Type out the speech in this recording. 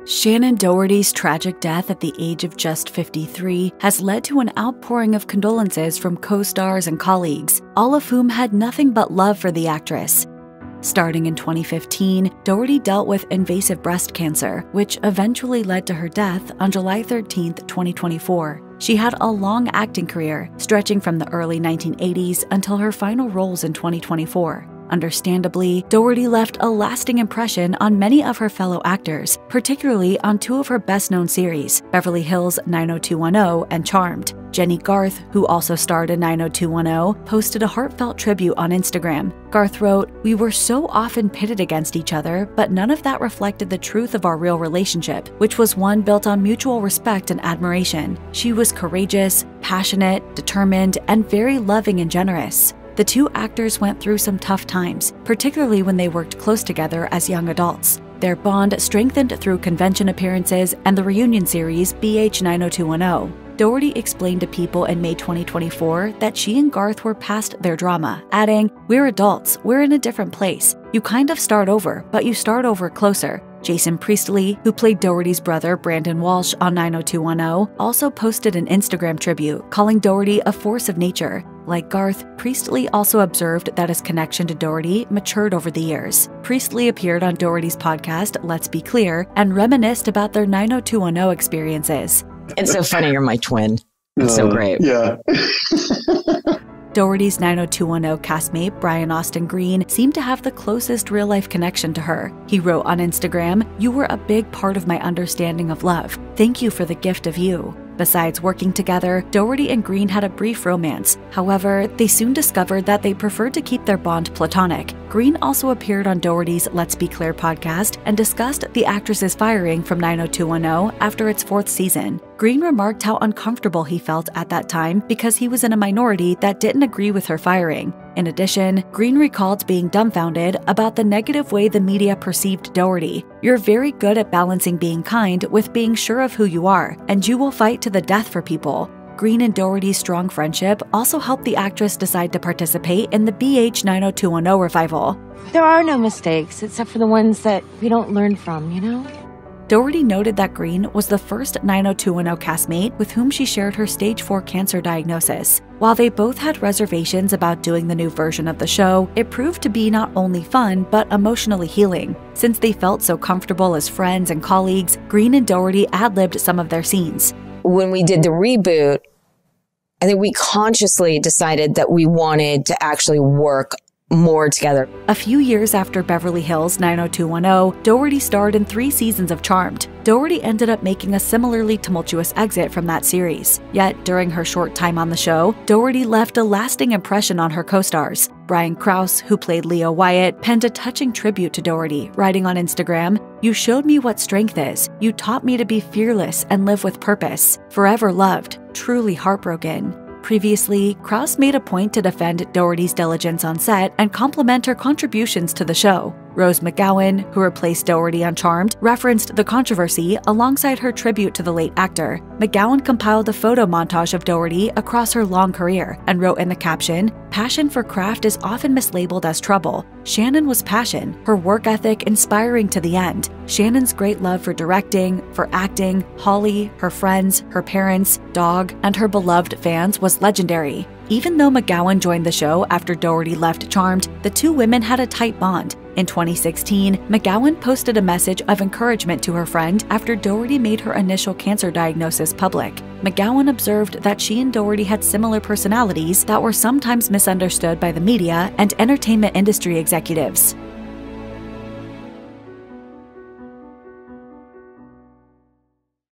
Shannen Doherty's tragic death at the age of just 53 has led to an outpouring of condolences from co-stars and colleagues, all of whom had nothing but love for the actress. Starting in 2015, Doherty dealt with invasive breast cancer, which eventually led to her death on July 13, 2024. She had a long acting career, stretching from the early 1980s until her final roles in 2024. Understandably, Doherty left a lasting impression on many of her fellow actors, particularly on two of her best-known series, Beverly Hills 90210 and Charmed. Jenny Garth, who also starred in 90210, posted a heartfelt tribute on Instagram. Garth wrote, "We were so often pitted against each other, but none of that reflected the truth of our real relationship, which was one built on mutual respect and admiration. She was courageous, passionate, determined, and very loving and generous." The two actors went through some tough times, particularly when they worked close together as young adults. Their bond strengthened through convention appearances and the reunion series BH 90210. Doherty explained to People in May 2024 that she and Garth were past their drama, adding, "We're adults, we're in a different place. You kind of start over, but you start over closer." Jason Priestley, who played Doherty's brother Brandon Walsh on 90210, also posted an Instagram tribute, calling Doherty a force of nature. Like Garth, Priestley also observed that his connection to Doherty matured over the years. Priestley appeared on Doherty's podcast, Let's Be Clear, and reminisced about their 90210 experiences. It's so funny, you're my twin. It's so great. Yeah. Doherty's 90210 castmate Brian Austin Green seemed to have the closest real-life connection to her. He wrote on Instagram, "You were a big part of my understanding of love. Thank you for the gift of you." Besides working together, Doherty and Green had a brief romance. However, they soon discovered that they preferred to keep their bond platonic. Green also appeared on Doherty's Let's Be Clear podcast and discussed the actress's firing from 90210 after its 4th season. Green remarked how uncomfortable he felt at that time because he was in a minority that didn't agree with her firing. In addition, Green recalled being dumbfounded about the negative way the media perceived Doherty. "You're very good at balancing being kind with being sure of who you are, and you will fight to the death for people." Green and Doherty's strong friendship also helped the actress decide to participate in the BH 90210 revival. There are no mistakes except for the ones that we don't learn from, you know? Doherty noted that Green was the first 90210 castmate with whom she shared her stage 4 cancer diagnosis. While they both had reservations about doing the new version of the show, it proved to be not only fun, but emotionally healing. Since they felt so comfortable as friends and colleagues, Green and Doherty ad-libbed some of their scenes. When we did the reboot, I think we consciously decided that we wanted to actually work more together. A few years after Beverly Hills 90210, Doherty starred in 3 seasons of Charmed. Doherty ended up making a similarly tumultuous exit from that series. Yet, during her short time on the show, Doherty left a lasting impression on her co-stars. Brian Krause, who played Leo Wyatt, penned a touching tribute to Doherty, writing on Instagram, "You showed me what strength is. You taught me to be fearless and live with purpose. Forever loved. Truly heartbroken." Previously, Krause made a point to defend Doherty's diligence on set and compliment her contributions to the show. Rose McGowan, who replaced Doherty on Charmed, referenced the controversy alongside her tribute to the late actor. McGowan compiled a photo montage of Doherty across her long career and wrote in the caption, "Passion for craft is often mislabeled as trouble. Shannen was passion, her work ethic inspiring to the end. Shannen's great love for directing, for acting, Holly, her friends, her parents, dog, and her beloved fans was legendary." Even though McGowan joined the show after Doherty left Charmed, the two women had a tight bond. In 2016, McGowan posted a message of encouragement to her friend after Doherty made her initial cancer diagnosis public. McGowan observed that she and Doherty had similar personalities that were sometimes misunderstood by the media and entertainment industry executives.